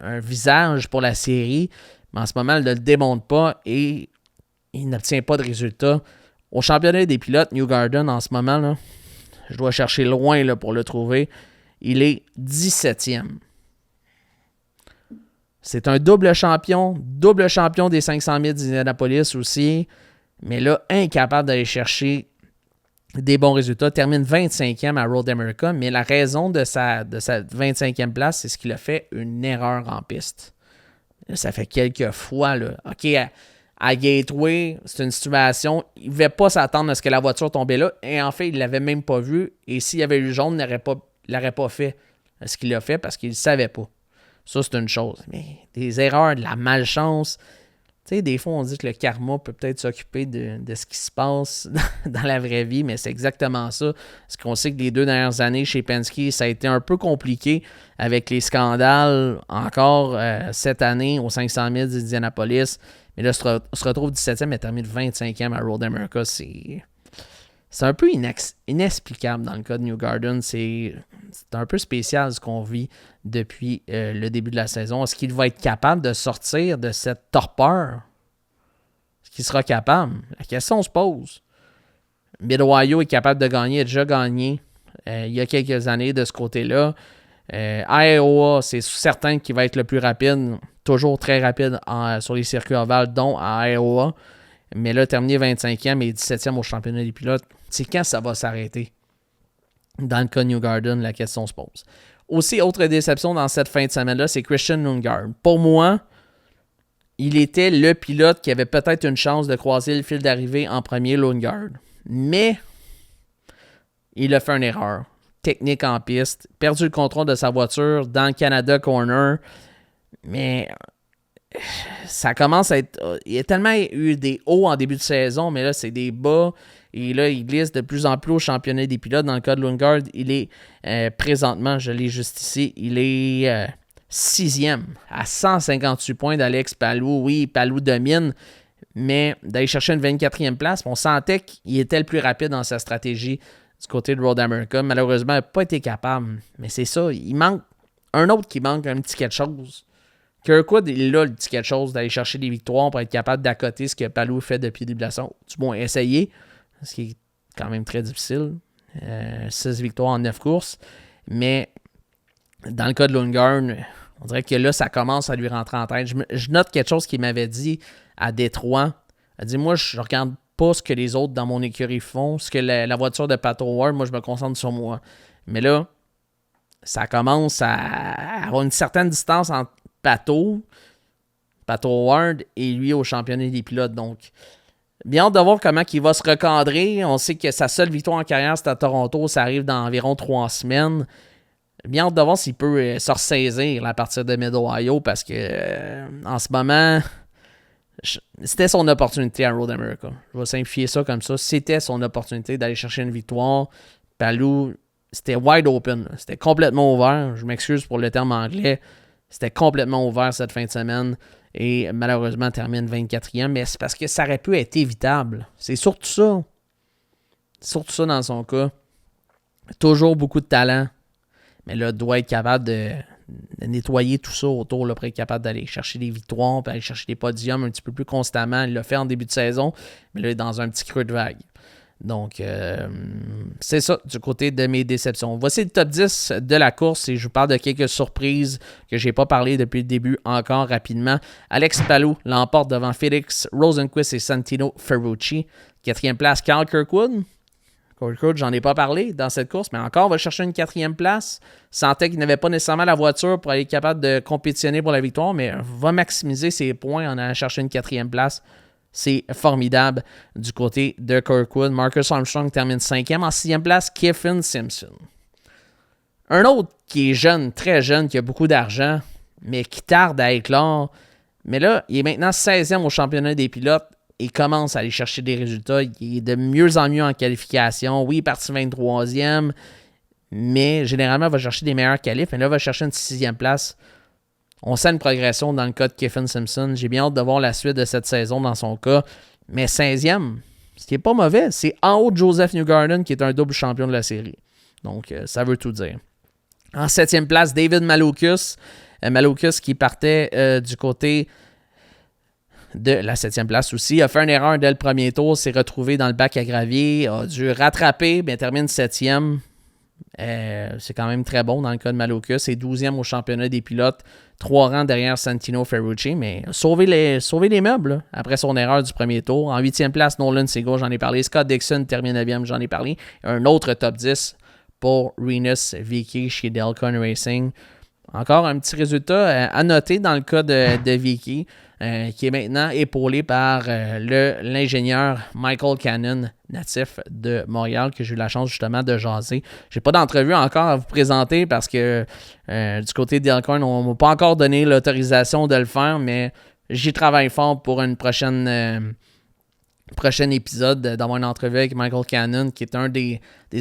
un visage pour la série, mais en ce moment, il ne le démontre pas et il n'obtient pas de résultats. Au championnat des pilotes, Newgarden, en ce moment, là, je dois chercher loin là, pour le trouver, il est 17e. C'est un double champion des 500 000 d'Indianapolis aussi, mais là, incapable d'aller chercher des bons résultats. Termine 25e à Road America, mais la raison de sa 25e place, c'est ce qu'il a fait une erreur en piste. Là, ça fait quelques fois, là. OK, à Gateway, c'est une situation, il ne devait pas s'attendre à ce que la voiture tombait là, et en fait, il ne l'avait même pas vu, et s'il y avait eu le jaune, il l'aurait pas fait. Ce qu'il a fait parce qu'il ne savait pas. Ça, c'est une chose. Mais des erreurs, de la malchance, Tu sais, des fois, on dit que le karma peut peut-être s'occuper de ce qui se passe dans la vraie vie, mais c'est exactement ça. Parce qu'on sait que les 2 dernières années chez Penske, ça a été un peu compliqué avec les scandales. Encore cette année, au 500 000 d'Indianapolis. Mais là, on se retrouve 17e et termine 25e à Road America. C'est un peu inexplicable dans le cas de Newgarden. C'est un peu spécial ce qu'on vit depuis le début de la saison. Est-ce qu'il va être capable de sortir de cette torpeur? Est-ce qu'il sera capable? La question se pose. Mid-Ohio est capable de gagner, a déjà gagné il y a quelques années de ce côté-là. Iowa, c'est certain qu'il va être le plus rapide, toujours très rapide sur les circuits ovales, dont à Iowa. Mais là, terminé 25e et 17e au championnat des pilotes, c'est quand ça va s'arrêter? Dans le cas de Newgarden, la question se pose. Aussi, autre déception dans cette fin de semaine-là, c'est Christian Lundgaard. Pour moi, il était le pilote qui avait peut-être une chance de croiser le fil d'arrivée en premier, Lundgaard. Mais il a fait une erreur technique en piste, perdu le contrôle de sa voiture dans le Canada Corner. Mais ça commence à être... Il y a tellement eu des hauts en début de saison, mais là, c'est des bas. Et là, il glisse de plus en plus au championnat des pilotes. Dans le cas de Lundgaard, il est présentement, je l'ai juste ici, il est 6e à 158 points d'Alex Palou. Oui, Palou domine, mais d'aller chercher une 24e place, on sentait qu'il était le plus rapide dans sa stratégie du côté de Road America. Malheureusement, il n'a pas été capable. Mais c'est ça, il manque un autre qui manque un petit quelque chose. Kirkwood, il a le petit quelque chose d'aller chercher des victoires pour être capable d'accoter ce que Palou fait depuis le début de la saison. Du moins, essayer. Ce qui est quand même très difficile. 6 victoires en 9 courses. Mais dans le cas de Lundgaard, on dirait que là, ça commence à lui rentrer en tête. Je note quelque chose qu'il m'avait dit à Détroit. Il a dit, moi, je regarde pas ce que les autres dans mon écurie font, ce que la voiture de Pato O'Ward, moi, je me concentre sur moi. Mais là, ça commence à avoir une certaine distance entre Pato O'Ward et lui au championnat des pilotes. Donc, bien hâte de voir comment il va se recadrer. On sait que sa seule victoire en carrière, c'est à Toronto. Ça arrive dans environ 3 semaines. Bien hâte de voir s'il peut se ressaisir à partir de Mid-Ohio parce que en ce moment, c'était son opportunité à Road America. Je vais simplifier ça comme ça. C'était son opportunité d'aller chercher une victoire. Palou, c'était wide open. C'était complètement ouvert. Je m'excuse pour le terme anglais. C'était complètement ouvert cette fin de semaine. Et malheureusement, termine 24e. Mais c'est parce que ça aurait pu être évitable. C'est surtout ça. Surtout ça dans son cas. Toujours beaucoup de talent. Mais là, doit être capable de nettoyer tout ça autour, là, pour être capable d'aller chercher des victoires, puis aller chercher des podiums un petit peu plus constamment. Il l'a fait en début de saison, mais là, il est dans un petit creux de vague. Donc, c'est ça du côté de mes déceptions. Voici le top 10 de la course et je vous parle de quelques surprises que je n'ai pas parlé depuis le début encore rapidement. Alex Palou l'emporte devant Felix Rosenqvist et Santino Ferrucci. 4e place, Kyle Kirkwood. Kirkwood, j'en ai pas parlé dans cette course, mais encore, va chercher une 4e place. Sentait qu'il n'avait pas nécessairement la voiture pour être capable de compétitionner pour la victoire, mais va maximiser ses points en allant chercher une 4e place. C'est formidable du côté de Kirkwood. Marcus Armstrong termine 5e. En 6e place, Kyffin Simpson. Un autre qui est jeune, très jeune, qui a beaucoup d'argent, mais qui tarde à éclore. Mais là, il est maintenant 16e au championnat des pilotes et commence à aller chercher des résultats. Il est de mieux en mieux en qualification. Oui, il est parti 23e, mais généralement, il va chercher des meilleurs qualifs. Mais là, il va chercher une 6e place. On sent une progression dans le cas de Kyffin Simpson. J'ai bien hâte de voir la suite de cette saison dans son cas. Mais 16e, ce qui n'est pas mauvais, c'est en haut de Joseph Newgarden, qui est un double champion de la série. Donc, ça veut tout dire. En 7e place, David Malukas. Malukas qui partait du côté de la 7e place aussi. A fait une erreur dès le premier tour, s'est retrouvé dans le bac à gravier, a dû rattraper, mais termine 7e. C'est quand même très bon dans le cas de Malukas. C'est 12e au championnat des pilotes, 3 rangs derrière Santino Ferrucci, mais sauver les meubles là, après son erreur du premier tour. En 8e place, Nolan Segal, j'en ai parlé. Scott Dixon termine 9e, j'en ai parlé. Un autre top 10 pour Rinus VeeKay chez Delcon Racing. Encore un petit résultat à noter dans le cas de VeeKay, qui est maintenant épaulé par l'ingénieur Michael Cannon, natif de Montréal, que j'ai eu la chance justement de jaser. J'ai pas d'entrevue encore à vous présenter parce que du côté de Delcon, on m'a pas encore donné l'autorisation de le faire, mais j'y travaille fort pour une prochain épisode, d'avoir une entrevue avec Michael Cannon, qui est un des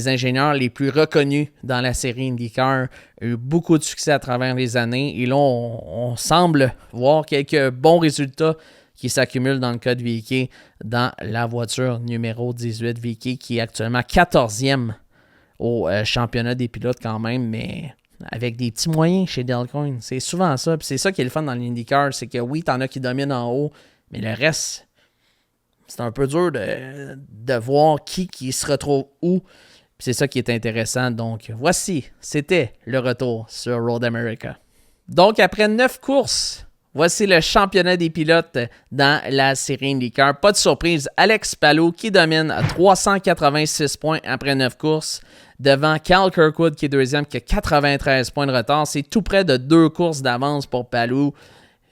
ingénieurs les plus reconnus dans la série IndyCar. Il a eu beaucoup de succès à travers les années. Et là, on semble voir quelques bons résultats qui s'accumulent dans le cas de VK dans la voiture numéro 18. VK qui est actuellement 14e au championnat des pilotes quand même, mais avec des petits moyens chez Dale Coyne. C'est souvent ça. Puis c'est ça qui est le fun dans l'IndyCar, c'est que oui, t'en as qui dominent en haut, mais le reste, c'est un peu dur de voir qui se retrouve où. Puis c'est ça qui est intéressant. Donc voici, c'était le retour sur Road America. Donc après 9 courses, voici le championnat des pilotes dans la série IndyCar. Pas de surprise, Alex Palou qui domine à 386 points après 9 courses, devant Cal Kirkwood qui est deuxième, qui a 93 points de retard. C'est tout près de 2 courses d'avance pour Palou.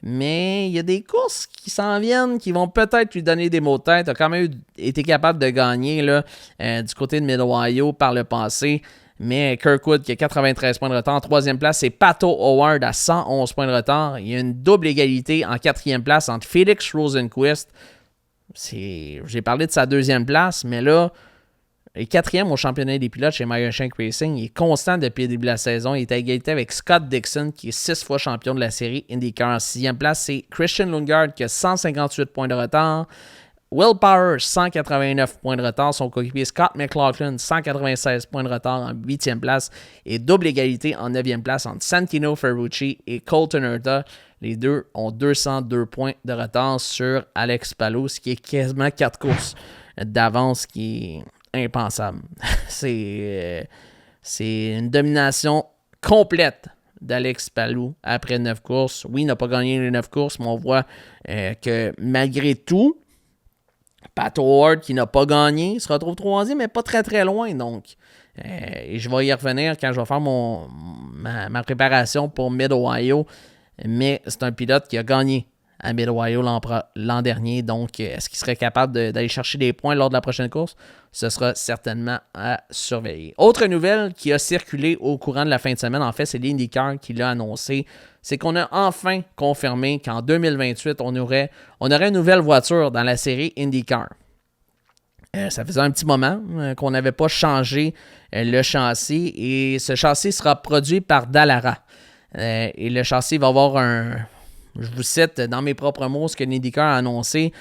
Mais il y a des courses qui s'en viennent, qui vont peut-être lui donner des maux de tête. Il a quand même été capable de gagner là, du côté de Mid-Ohio par le passé. Mais Kirkwood qui a 93 points de retard. En troisième place, c'est Pato Howard à 111 points de retard. Il y a une double égalité en quatrième place entre Felix Rosenqvist. J'ai parlé de sa deuxième place, mais là, il est quatrième au championnat des pilotes chez Meyer Shank Racing. Il est constant depuis le début de la saison. Il est à égalité avec Scott Dixon, qui est 6 fois champion de la série IndyCar. En sixième place, c'est Christian Lundgaard, qui a 158 points de retard. Will Power, 189 points de retard. Son coéquipier Scott McLaughlin, 196 points de retard en 8e place. Et double égalité en 9e place entre Santino Ferrucci et Colton Herta. Les deux ont 202 points de retard sur Alex Palou, ce qui est quasiment 4 courses d'avance, qui est impensable. C'est une domination complète d'Alex Palou après 9 courses. Oui, il n'a pas gagné les 9 courses, mais on voit que malgré tout, Pat Howard, qui n'a pas gagné, se retrouve troisième, mais pas très très loin. Donc, et je vais y revenir quand je vais faire ma préparation pour Mid-Ohio. Mais c'est un pilote qui a gagné à Mid-Ohio l'an dernier. Donc, est-ce qu'il serait capable d'aller chercher des points lors de la prochaine course? Ce sera certainement à surveiller. Autre nouvelle qui a circulé au courant de la fin de semaine, en fait, c'est l'IndyCar qui l'a annoncé. C'est qu'on a enfin confirmé qu'en 2028, on aurait une nouvelle voiture dans la série IndyCar. Ça faisait un petit moment qu'on n'avait pas changé le châssis et ce châssis sera produit par Dallara. Et le châssis va avoir je vous cite dans mes propres mots ce que l'IndyCar a annoncé.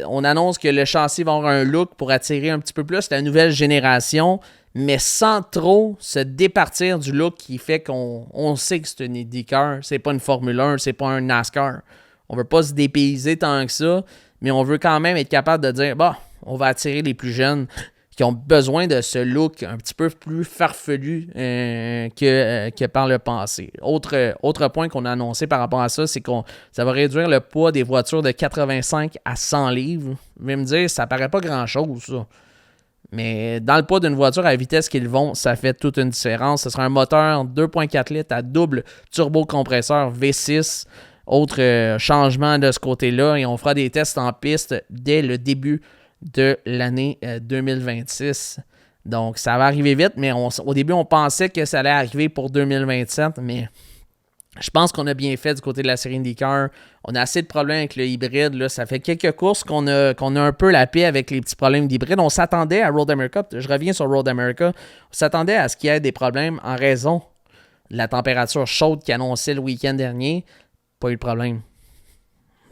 On annonce que le châssis va avoir un look pour attirer un petit peu plus la nouvelle génération, mais sans trop se départir du look qui fait qu'on sait que c'est une IndyCar. C'est pas une Formule 1, c'est pas un NASCAR. On veut pas se dépayser tant que ça, mais on veut quand même être capable de dire, on va attirer les plus jeunes qui ont besoin de ce look un petit peu plus farfelu que par le passé. Autre point qu'on a annoncé par rapport à ça, c'est que ça va réduire le poids des voitures de 85 à 100 livres. Vous allez me dire, ça paraît pas grand-chose, ça. Mais dans le poids d'une voiture à la vitesse qu'ils vont, ça fait toute une différence. Ce sera un moteur 2.4 litres à double turbocompresseur V6. Autre changement de ce côté-là, et on fera des tests en piste dès le début de l'année 2026. Donc, ça va arriver vite, mais au début, on pensait que ça allait arriver pour 2027, mais je pense qu'on a bien fait du côté de la série IndyCar. On a assez de problèmes avec le hybride. Là. Ça fait quelques courses qu'on a un peu la paix avec les petits problèmes d'hybride. On s'attendait à Road America, je reviens sur Road America, on s'attendait à ce qu'il y ait des problèmes en raison de la température chaude qui annonçait le week-end dernier. Pas eu de problème.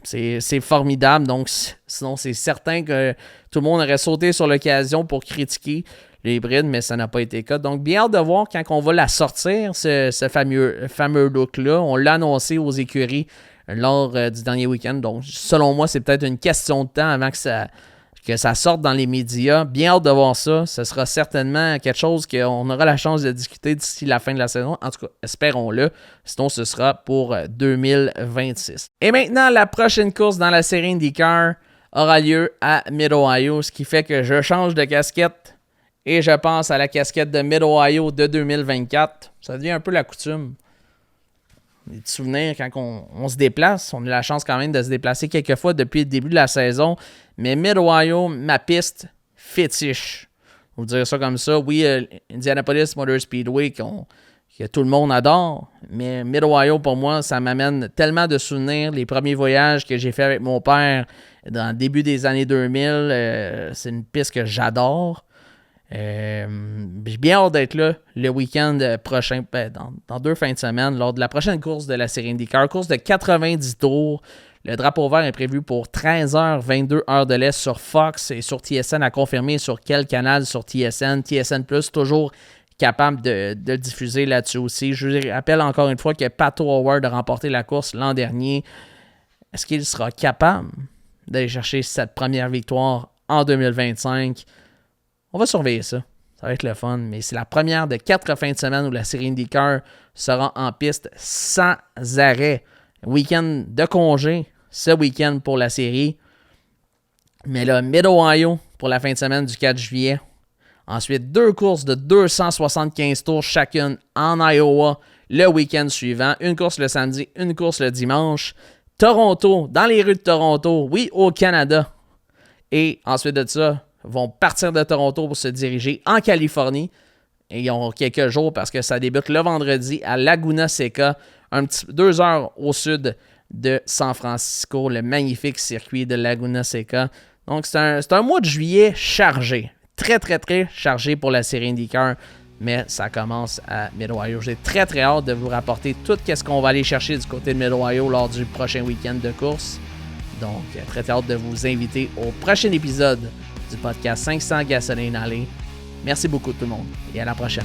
C'est formidable, donc sinon c'est certain que tout le monde aurait sauté sur l'occasion pour critiquer l'hybride, mais ça n'a pas été le cas. Donc bien hâte de voir quand on va la sortir, ce fameux look-là. On l'a annoncé aux écuries lors du dernier week-end, donc selon moi, c'est peut-être une question de temps avant que ça sorte dans les médias. Bien hâte de voir ça. Ce sera certainement quelque chose qu'on aura la chance de discuter d'ici la fin de la saison. En tout cas, espérons-le. Sinon, ce sera pour 2026. Et maintenant, la prochaine course dans la série IndyCar aura lieu à Mid-Ohio, ce qui fait que je change de casquette et je pense à la casquette de Mid-Ohio de 2024. Ça devient un peu la coutume. Des petits souvenirs quand on se déplace. On a la chance quand même de se déplacer quelques fois depuis le début de la saison. Mais Mid-Ohio, ma piste fétiche. Je vais vous dire ça comme ça. Oui, Indianapolis Motor Speedway qui que tout le monde adore. Mais Mid-Ohio, pour moi, ça m'amène tellement de souvenirs. Les premiers voyages que j'ai fait avec mon père dans le début des années 2000, c'est une piste que j'adore. J'ai bien hâte d'être là le week-end prochain, dans 2 fins de semaine, lors de la prochaine course de la série IndyCar, course de 90 tours. Le drapeau vert est prévu pour 13h22 heure de l'Est sur Fox et sur TSN, à confirmer sur quel canal sur TSN. TSN Plus, toujours capable de le diffuser là-dessus aussi. Je vous rappelle encore une fois que Pato O'Ward a remporté la course l'an dernier. Est-ce qu'il sera capable d'aller chercher cette première victoire en 2025? On va surveiller ça. Ça va être le fun. Mais c'est la première de 4 fins de semaine où la série IndyCar sera en piste sans arrêt. Week-end de congé ce week-end pour la série. Mais là, Mid-Ohio pour la fin de semaine du 4 juillet. Ensuite, 2 courses de 275 tours chacune en Iowa le week-end suivant. Une course le samedi, une course le dimanche. Toronto, dans les rues de Toronto, oui, au Canada. Et ensuite de ça, vont partir de Toronto pour se diriger en Californie. Et ils ont quelques jours parce que ça débute le vendredi à Laguna Seca, 2 heures au sud de San Francisco, le magnifique circuit de Laguna Seca. Donc, c'est un mois de juillet chargé. Très, très, très chargé pour la série IndyCar. Mais ça commence à Mid-Ohio. J'ai très, très hâte de vous rapporter tout ce qu'on va aller chercher du côté de Mid-Ohio lors du prochain week-end de course. Donc, très, très hâte de vous inviter au prochain épisode du podcast 500 Gasoline Alley. Merci beaucoup tout le monde et à la prochaine.